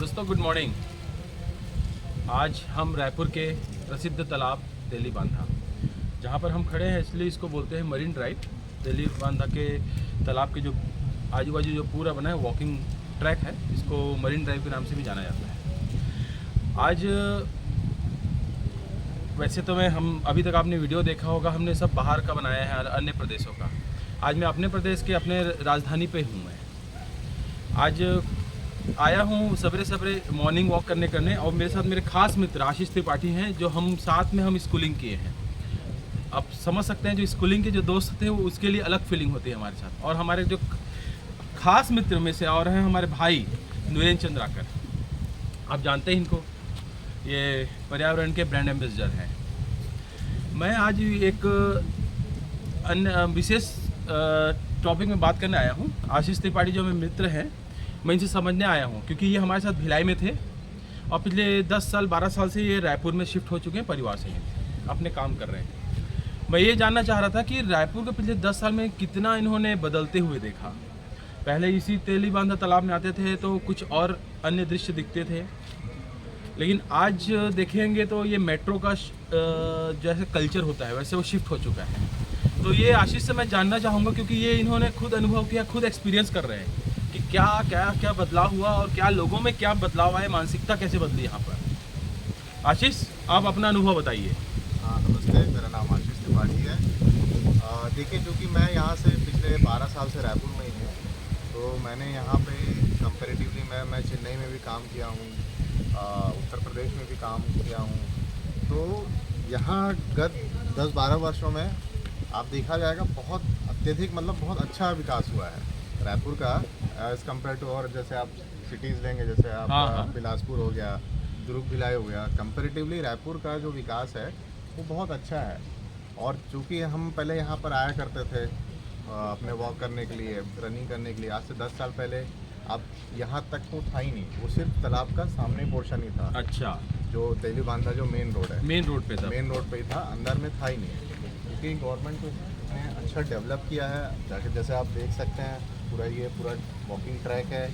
दोस्तों good morning. आज हम रायपुर के प्रसिद्ध तालाब तेली बांधा जहाँ पर हम खड़े हैं, इसलिए इसको बोलते हैं मरीन ड्राइव। तेली बांधा के तालाब के जो आजू बाजू जो पूरा बना है वॉकिंग ट्रैक है, इसको मरीन ड्राइव के नाम से भी जाना जाता है। आज वैसे तो हम अभी तक आपने वीडियो देखा होगा, हमने सब बाहर का बनाया है, अन्य प्रदेशों का। आज मैं अपने प्रदेश के अपने राजधानी पे हूँ। मैं आज आया हूँ सवेरे सवेरे मॉर्निंग वॉक करने और मेरे साथ मेरे खास मित्र आशीष त्रिपाठी हैं, जो हम साथ में हम स्कूलिंग किए हैं। आप समझ सकते हैं, जो स्कूलिंग के जो दोस्त थे वो उसके लिए अलग फीलिंग होती है हमारे साथ। और हमारे जो खास मित्र में से और हैं हमारे भाई नुरेंद्र चंद्राकर, आप जानते हैं इनको, ये पर्यावरण के ब्रांड एम्बेसडर हैं। मैं आज एक अन्य विशेष टॉपिक में बात करने आया हूँ। आशीष त्रिपाठी जो मेरे मित्र हैं, मैं इनसे समझने आया हूँ, क्योंकि ये हमारे साथ भिलाई में थे और पिछले 10 साल 12 साल से ये रायपुर में शिफ्ट हो चुके हैं, परिवार से अपने काम कर रहे हैं। मैं ये जानना चाह रहा था कि रायपुर के पिछले 10 साल में कितना इन्होंने बदलते हुए देखा। पहले इसी तेली बांधा तालाब में आते थे तो कुछ और अन्य दृश्य दिखते थे, लेकिन आज देखेंगे तो ये मेट्रो का जैसे कल्चर होता है वैसे वो शिफ्ट हो चुका है। तो ये आशीष से मैं जानना चाहूँगा, क्योंकि ये इन्होंने खुद अनुभव किया, खुद एक्सपीरियंस कर रहे हैं कि क्या क्या क्या बदलाव हुआ और क्या लोगों में क्या बदलाव आए, मानसिकता कैसे बदली यहाँ पर। आशीष, आप अपना अनुभव बताइए। हाँ नमस्ते, मेरा नाम आशीष त्रिपाठी है। देखिए, चूँकि मैं यहाँ से पिछले 12 साल से रायपुर में ही हूँ, तो मैंने यहाँ पे कंपैरेटिवली मैं चेन्नई में भी काम किया हूँ, उत्तर प्रदेश में भी काम किया हूँ। तो यहाँ गत 10-12 वर्षों में आप देखा जाएगा बहुत अत्यधिक, मतलब बहुत अच्छा विकास हुआ है रायपुर का एज़ कम्पेयर टू। और जैसे आप सिटीज़ लेंगे, जैसे आप बिलासपुर हो गया, दुर्ग भिलाई हो गया, कंपैरेटिवली रायपुर का जो विकास है वो बहुत अच्छा है। और चूँकि हम पहले यहाँ पर आया करते थे अपने वॉक करने के लिए, रनिंग करने के लिए, आज से 10 साल पहले अब यहाँ तक तो था ही नहीं, वो सिर्फ तालाब का सामने पोर्शन ही था। अच्छा, जो तेली बांधा जो मेन रोड है, मेन रोड पे था, मेन रोड पे ही था, अंदर में था ही नहीं। क्योंकि गवर्नमेंट ने अच्छा डेवलप किया है, जाके जैसे आप देख सकते हैं पूरा वॉकिंग ट्रैक है,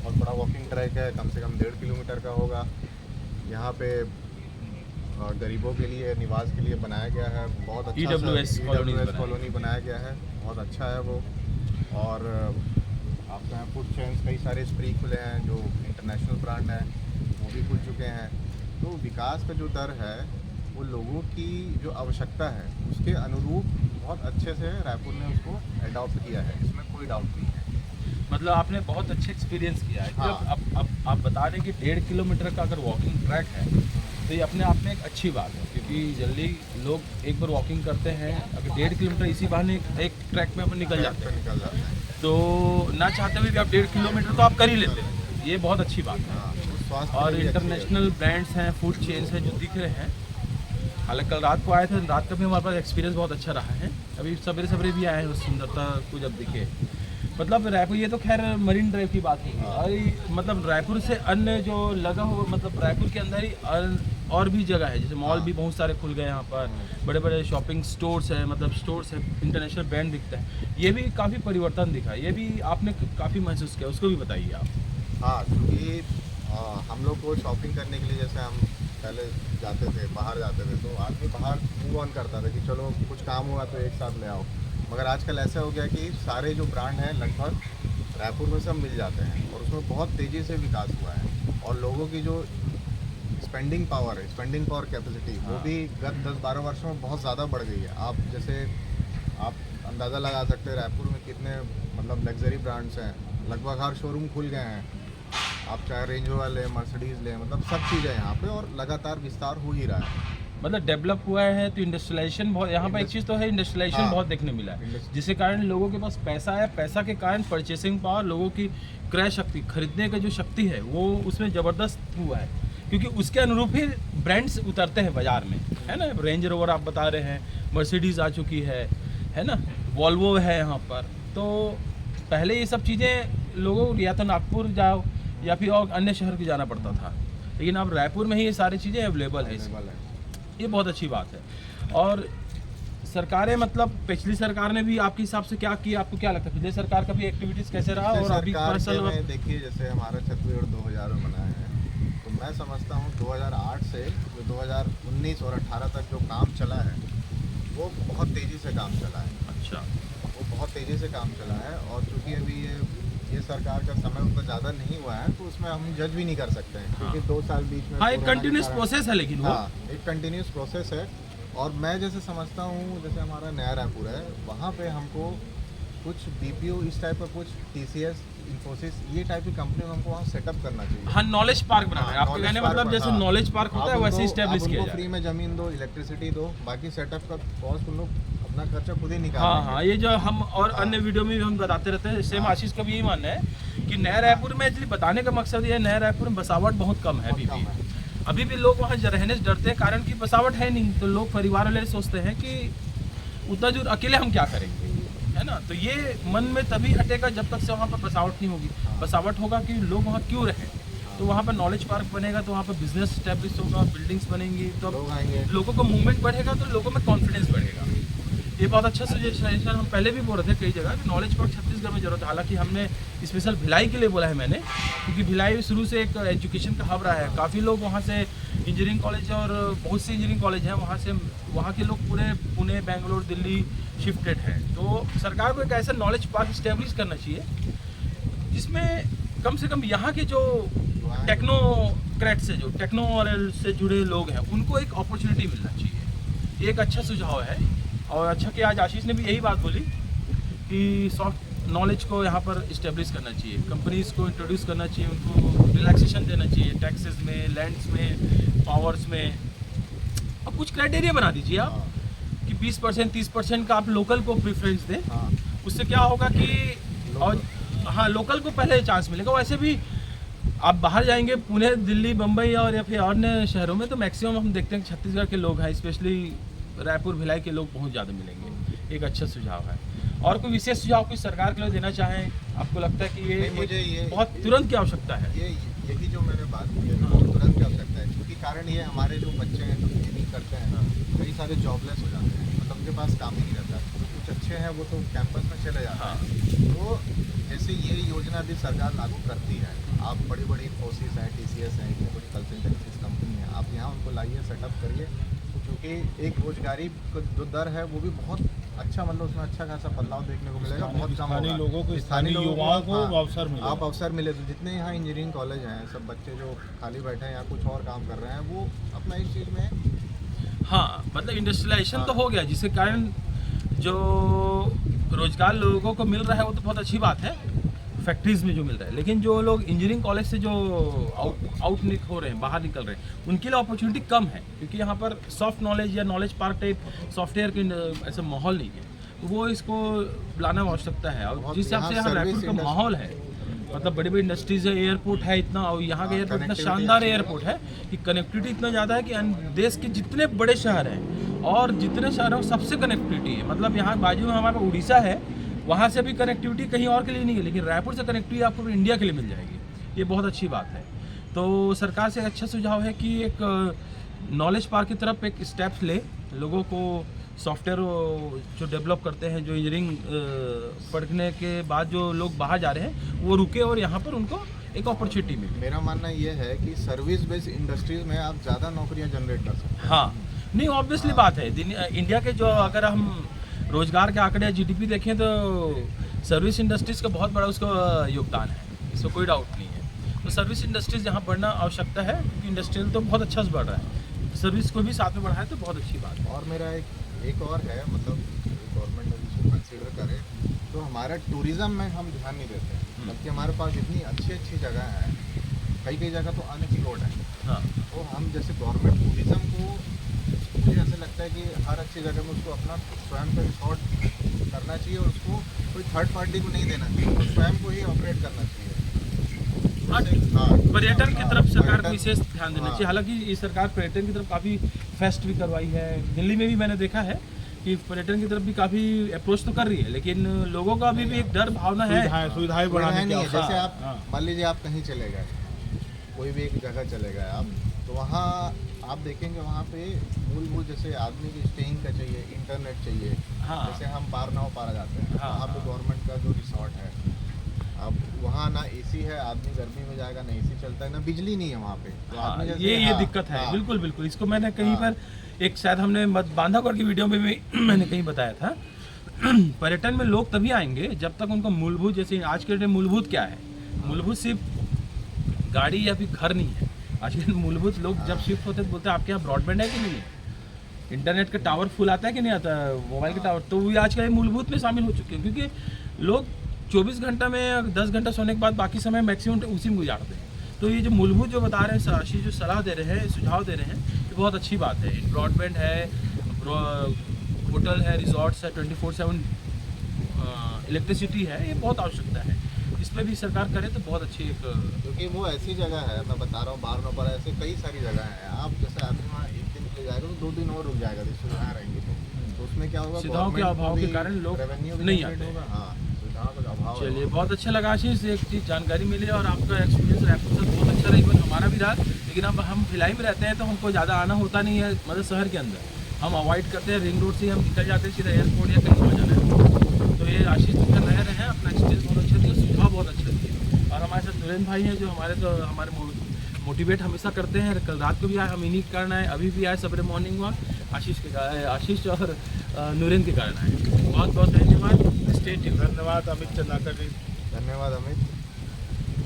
बहुत बड़ा वॉकिंग ट्रैक है, कम से कम 1.5 किलोमीटर का होगा। यहाँ पे गरीबों के लिए, निवास के लिए बनाया गया है, बहुत अच्छा EWS कॉलोनी बनाया गया है, बहुत अच्छा है वो। और आपके यहाँ फूड चेन्स कई सारे स्प्री खुले हैं, जो इंटरनेशनल ब्रांड हैं वो भी खुल चुके हैं। तो विकास का जो दर है वो लोगों की जो आवश्यकता है उसके अनुरूप बहुत अच्छे से रायपुर ने उसको अडॉप्ट किया है, इसमें कोई डाउट नहीं है। मतलब आपने बहुत अच्छे एक्सपीरियंस किया है। हाँ। अब आप बता रहे हैं कि 1.5 किलोमीटर का अगर वॉकिंग ट्रैक है तो ये अपने आप में एक अच्छी बात है, क्योंकि जल्दी लोग एक बार वॉकिंग करते हैं, अगर 1.5 किलोमीटर इसी बहाने एक ट्रैक में अपन निकल जाते हैं, तो ना चाहते हुए भी आप 1.5 किलोमीटर तो आप कर ही लेते हैं। ये बहुत अच्छी बात है। और इंटरनेशनल ब्रांड्स हैं, फूड चेन्स हैं जो दिख रहे हैं। हालांकि कल रात को आए थे, रात का भी हमारे पास एक्सपीरियंस बहुत अच्छा रहा है। अभी सवेरे सवेरे भी आए हैं, उस सुंदरता को जब दिखे, मतलब रायपुर, ये तो खैर मरीन ड्राइव की बात है। और मतलब रायपुर से अन्य जो लगा हो, मतलब रायपुर के अंदर ही और भी जगह है, जैसे मॉल भी बहुत सारे खुल गए यहाँ पर, बड़े बड़े शॉपिंग स्टोर्स हैं, मतलब स्टोर्स हैं, इंटरनेशनल ब्रांड दिखता है। ये भी काफ़ी परिवर्तन दिखा, ये भी आपने काफ़ी महसूस किया, उसको भी बताइए आप। हाँ, क्योंकि हम लोग को शॉपिंग करने के लिए, जैसे हम पहले जाते थे, बाहर जाते थे, तो आदमी बाहर मूव ऑन करता था कि चलो कुछ काम हुआ तो एक साथ ले आओ। मगर आजकल ऐसा हो गया कि सारे जो ब्रांड हैं लगभग रायपुर में सब मिल जाते हैं, और उसमें बहुत तेज़ी से विकास हुआ है। और लोगों की जो स्पेंडिंग पावर कैपेसिटी वो भी गत 10-12 वर्षों में बहुत ज़्यादा बढ़ गई है। आप जैसे आप अंदाज़ा लगा सकते हैं रायपुर में कितने मतलब लग्जरी ब्रांड्स हैं, लगभग हर शोरूम खुल गए हैं। आप चाहे रेंज रोवर लें, मर्सिडीज़ लें, मतलब सब चीज़ें यहाँ पे, और लगातार विस्तार हो ही रहा है। मतलब डेवलप हुआ है तो इंडस्ट्रियलाइजेशन बहुत, यहाँ पर एक चीज़ तो है, इंडस्ट्रियलाइजेशन बहुत देखने मिला है, जिसके कारण लोगों के पास पैसा है, पैसा के कारण परचेसिंग पावर, लोगों की क्रय शक्ति, खरीदने का जो शक्ति है वो उसमें ज़बरदस्त हुआ है, क्योंकि उसके अनुरूप ही ब्रांड्स उतरते हैं बाज़ार में, है ना। रेंज रोवर आप बता रहे हैं, मर्सिडीज़ आ चुकी है ना, वॉल्वो है यहाँ पर। तो पहले ये सब चीज़ें लोगों को या तो नागपुर जाओ या फिर और अन्य शहर को जाना पड़ता था, लेकिन अब रायपुर में ही ये सारी चीज़ें अवेलेबल है। ये बहुत अच्छी बात है। और सरकारें मतलब पिछली सरकार ने भी आपके हिसाब से क्या किया, आपको क्या लगता है पिछली सरकार का भी एक्टिविटीज कैसे रहा और अभी सरकार के पर्सनल में देखिए, जैसे हमारा छत्तीसगढ़ 2000 में बना है, तो मैं समझता हूँ 2008 से जो 2019 और 18 तक जो काम चला है वो बहुत तेज़ी से काम चला है। अच्छा, वो बहुत तेज़ी से काम चला है, और चूँकि अभी ये सरकार का समय उतना ज़्यादा नहीं हुआ है तो उसमें हम जज भी नहीं कर सकते हैं, क्योंकि 2 साल बीच में हाँ एक कोरोना के कंटिन्यूस कारण- प्रोसेस है लेकिन वो हाँ, एक कंटिन्यूस प्रोसेस है। और मैं जैसे समझता हूँ, जैसे हमारा नया रायपुर है, वहाँ पे हमको कुछ बीपीओ इस टाइप का, कुछ टीसीएस, इन्फोसिस, ये टाइप की कंपनी में हमको वहाँ सेटअप करना चाहिए। हाँ नॉलेज पार्क बनाना है, हाँ, आपके knowledge कहने park मतलब जैसे हाँ। नॉलेज पार्क होता है आप वैसे उनको- इस्टेब्लिश आप किया उनको जाए। फ्री में ज़मीन दो, इलेक्ट्रिसिटी दो, बाकी सेटअप का कॉस्ट उन लोग अपना खर्चा खुद ही निकाल हाँ लेंगे। हाँ, ये जो हम और हाँ। अन्य वीडियो में भी हम बताते रहते हैं, सेम हाँ। आशीष का भी यही मानना है कि नया रायपुर में एक्चुअली बताने का मकसद ये है, नया रायपुर में बसावट बहुत कम है बहुत कम है। अभी भी लोग वहाँ रहने से डरते हैं, कारण कि बसावट है नहीं, तो लोग परिवार वाले सोचते हैं कि उतना दूर अकेले हम क्या करेंगे, है ना। तो ये मन में तभी हटेगा जब तक से वहाँ पर बसावट नहीं होगी। बसावट होगा कि लोग वहाँ क्यों रहें, तो वहाँ पर नॉलेज पार्क बनेगा, तो वहाँ पर बिजनेस स्टैब्लिश होगा, बिल्डिंग्स बनेंगी, तो लोग आएंगे। लोगों का मूवमेंट बढ़ेगा, तो लोगों में कॉन्फिडेंस बढ़ेगा। ये बहुत अच्छा सजेशन हम पहले भी बोल रहे थे कई जगह कि नॉलेज पार्क छत्तीसगढ़ में जरूरत है। हालांकि हमने स्पेशल भिलाई के लिए बोला है मैंने, क्योंकि भिलाई शुरू से एक एजुकेशन का हब रहा है। काफ़ी लोग वहाँ से इंजीनियरिंग कॉलेज और बहुत सी इंजीनियरिंग कॉलेज हैं, वहाँ के लोग पूरे पुणे, बेंगलोर, दिल्ली शिफ्टेड हैं। तो सरकार को एक ऐसा नॉलेज पार्क इस्टेब्लिश करना चाहिए जिसमें कम से कम यहाँ के जो टेक्नोक्रेट्स है, जो टेक्नो से जुड़े लोग हैं, उनको एक अपॉर्चुनिटी मिलना चाहिए। एक अच्छा सुझाव है। और अच्छा कि आज आशीष ने भी यही बात बोली कि सॉफ्ट नॉलेज को यहाँ पर इस्टेब्लिश करना चाहिए, कंपनीज को इंट्रोड्यूस करना चाहिए, उनको रिलैक्सेशन देना चाहिए टैक्सेस में, लैंड्स में, पावर्स में। अब कुछ क्राइटेरिया बना दीजिए आप हाँ। कि 20%, 30% का आप लोकल को प्रेफरेंस दें। हाँ। उससे क्या होगा कि और हाँ लोकल को पहले चांस मिलेगा। वैसे भी आप बाहर जाएंगे पुणे, दिल्ली, बम्बई और या फिर अन्य शहरों में, तो मैक्सिमम हम देखते हैं कि छत्तीसगढ़ के लोग हैं, स्पेशली रायपुर, भिलाई के लोग बहुत ज़्यादा मिलेंगे। एक अच्छा सुझाव है। और कोई विशेष सुझाव कोई सरकार के लिए देना चाहें, आपको लगता है कि ये नहीं, मुझे ये बहुत तुरंत की आवश्यकता है? यही जो मैंने बात की है ना, वो तुरंत की आवश्यकता है, क्योंकि कारण ये हमारे जो बच्चे हैं जो इंजीनियरिंग करते हैं, कई सारे जॉबलेस हो जाते हैं, मतलब उनके पास काम ही नहीं रहता। कुछ अच्छे हैं वो तो कैंपस में चले जाते हैं। तो जैसे ये योजना अभी सरकार लागू करती है, आप बड़ी बड़ी इन्फोसिस हैं, टीसीएस हैं, इतनी बड़ी कंसल्टेंसीज कंपनी है, आप यहाँ उनको लाइए, सेटअप करिए, क्योंकि एक रोजगारी का जो दर है वो भी बहुत अच्छा, मतलब उसमें अच्छा खासा बदलाव देखने को मिलेगा। बहुत कम स्थानीय होगा। लोगों को, स्थानीय लोगों युवाओं को हाँ, अवसर मिलेगा। आप अवसर मिले तो जितने यहाँ इंजीनियरिंग कॉलेज हैं, सब बच्चे जो खाली बैठे हैं या कुछ और काम कर रहे हैं, वो अपना इस चीज़ में हाँ मतलब इंडस्ट्रियलाइजेशन हाँ। तो हो गया, जिसके कारण जो रोजगार लोगों को मिल रहा है वो तो बहुत अच्छी बात है, फैक्ट्रीज में जो मिल रहा है। लेकिन जो लोग इंजीनियरिंग कॉलेज से जो आउट हो रहे हैं, बाहर निकल रहे हैं, उनके लिए अपॉर्चुनिटी कम है, क्योंकि यहाँ पर सॉफ्ट नॉलेज या नॉलेज पार्क टाइप सॉफ्टवेयर के ऐसा माहौल नहीं है। वो इसको लाना आवश्यकता है। और बहुत जिस हिसाब से यहाँ यहाँ service रायपुर का industry- माहौल है, मतलब बड़ी बड़ी इंडस्ट्रीज है, एयरपोर्ट है इतना, और यहाँ का हाँ, एयरपोर्ट इतना connectivity शानदार अच्छी है। एयरपोर्ट है कि कनेक्टिविटी इतना ज़्यादा है कि देश के जितने बड़े शहर हैं और जितने शहर हैं सबसे कनेक्टिविटी है। मतलब यहाँ बाजू में हमारे उड़ीसा है, वहाँ से भी कनेक्टिविटी कहीं और के लिए नहीं है, लेकिन रायपुर से कनेक्टिविटी आपको इंडिया के लिए मिल जाएगी। ये बहुत अच्छी बात है। तो सरकार से अच्छा सुझाव है कि एक नॉलेज पार्क की तरफ एक स्टेप्स ले, लोगों को सॉफ्टवेयर जो डेवलप करते हैं, जो इंजीनियरिंग पढ़ने के बाद जो लोग बाहर जा रहे हैं, वो रुके और यहाँ पर उनको एक अपॉर्चुनिटी मिले। मेरा मानना ये है कि सर्विस बेस्ड इंडस्ट्रीज में आप ज़्यादा नौकरियां जनरेट कर सकते हैं। हाँ नहीं, ऑब्वियसली बात है। इंडिया के जो अगर हम रोजगार के आंकड़े या जीडीपी देखें तो सर्विस इंडस्ट्रीज का बहुत बड़ा उसका योगदान है, इसमें कोई डाउट नहीं है। तो सर्विस इंडस्ट्रीज यहाँ बढ़ना आवश्यकता है, क्योंकि इंडस्ट्रियल तो बहुत अच्छा से बढ़ रहा है, सर्विस को भी साथ में बढ़ाए तो बहुत अच्छी बात है। और मेरा एक और है, मतलब गवर्नमेंट इसको कंसीडर करे तो हमारा टूरिज्म में हम ध्यान नहीं देते हैं, बल्कि हमारे पास इतनी अच्छी अच्छी जगह हैं, कई जगह तो अनएक्सप्लोर्ड है। हाँ तो हम जैसे गवर्नमेंट टूरिज्म को, मुझे ऐसा लगता है कि हर अच्छी जगह में उसको अपना स्वयं का रिसोर्ट करना चाहिए और उसको कोई थर्ड पार्टी को नहीं देना चाहिए, उसको स्वयं को ही ऑपरेट करना चाहिए। पर्यटन की तरफ सरकार को पर्यटन- विशेष ध्यान देना चाहिए। हालांकि ये सरकार पर्यटन की तरफ काफ़ी फेस्ट भी करवाई है, दिल्ली में भी मैंने देखा है कि पर्यटन की तरफ भी काफ़ी अप्रोच तो कर रही है, लेकिन लोगों का अभी भी एक डर भावना है। सुविधाएं बढ़ाने की नहीं है। आवश्यकता जैसे है। आप मान लीजिए आप कहीं चले गए, कोई भी एक जगह चले गए आप, तो वहाँ आप देखेंगे वहाँ पे मूलभूत जैसे आदमी की स्टेइंग का चाहिए, इंटरनेट चाहिए। हाँ। जैसे हम पारनाव पारा जाते हैं, हाँ, वहाँ पे हाँ। गवर्नमेंट का जो रिसोर्ट है, अब वहाँ ना एसी है, आदमी गर्मी में जाएगा, ना एसी चलता है, ना बिजली नहीं है वहाँ पे। तो हाँ, आदमी जैसे ये हाँ, दिक्कत है। हाँ, बिल्कुल बिल्कुल, इसको मैंने कहीं हाँ। पर एक शायद हमने बांधागढ़ की वीडियो में भी मैंने कहीं बताया था। पर्यटन में लोग तभी आएंगे जब तक उनको मूलभूत, जैसे आज के डेट में मूलभूत क्या है, मूलभूत सिर्फ गाड़ी या फिर घर नहीं है। आज के मूलभूत लोग जब शिफ्ट होते हैं तो बोलते हैं आपके यहाँ ब्रॉडबैंड है कि नहीं है, इंटरनेट का टावर फुल आता है कि नहीं आता, मोबाइल का टावर, तो वो आज के मूलभूत में शामिल हो चुके हैं। क्योंकि लोग 24 घंटा में 10 घंटा सोने के बाद बाकी समय मैक्सिमम उसी में गुजारते हैं। तो ये जो मूलभूत जो बता रहे हैं आशीष, जो सलाह दे रहे हैं, सुझाव दे रहे हैं, ये बहुत अच्छी बात है। ब्रॉडबैंड है, होटल है, रिजॉर्ट्स है, 24/7 इलेक्ट्रिसिटी है, ये बहुत आवश्यकता है। इस पर भी सरकार करे तो बहुत अच्छी एक, क्योंकि वो ऐसी जगह है, मैं बता रहा हूँ, बारनों पर ऐसे कई सारी जगह हैं। आप जैसे आदमी वहाँ एक दिन के लिए जाएगा तो 2 दिन और रुक जाएगा, सुविधाएं रहेंगी तो उसमें क्या होगा, सुविधाओं के अभाव के कारण लोग नहीं आते हैं। हाँ, सुविधाओं का अभाव है। चलिए, बहुत अच्छा लगा आशीष, एक चीज़ जानकारी मिली और आपका एक्सपीरियंस रायपुर से बहुत अच्छा रहा, इवन हमारा भी रहा। लेकिन अब हम भिलाई में रहते हैं तो हमको ज़्यादा आना होता नहीं है, मतलब शहर के अंदर हम अवॉइड करते हैं, रिंग रोड से हम निकल जाते हैं, सीधा एयरपोर्ट या कहीं आ जाना है। तो ये आशीष जी कर रहे हैं, अपना एक्सपीरियंस बहुत अच्छा दिया, सुझाव बहुत अच्छा दिया। और हमारे साथ नुरेन भाई हैं जो हमारे मोटिवेट हमेशा करते हैं। कल रात को भी आए, हम इन्हीं के कारण आए, अभी भी आए सवेरे मॉर्निंग वॉक, आशीष और नुरेन के कारण आए। बहुत बहुत धन्यवाद। Stay tuned. धन्यवाद अमित चंद्राकर जी। धन्यवाद अमित।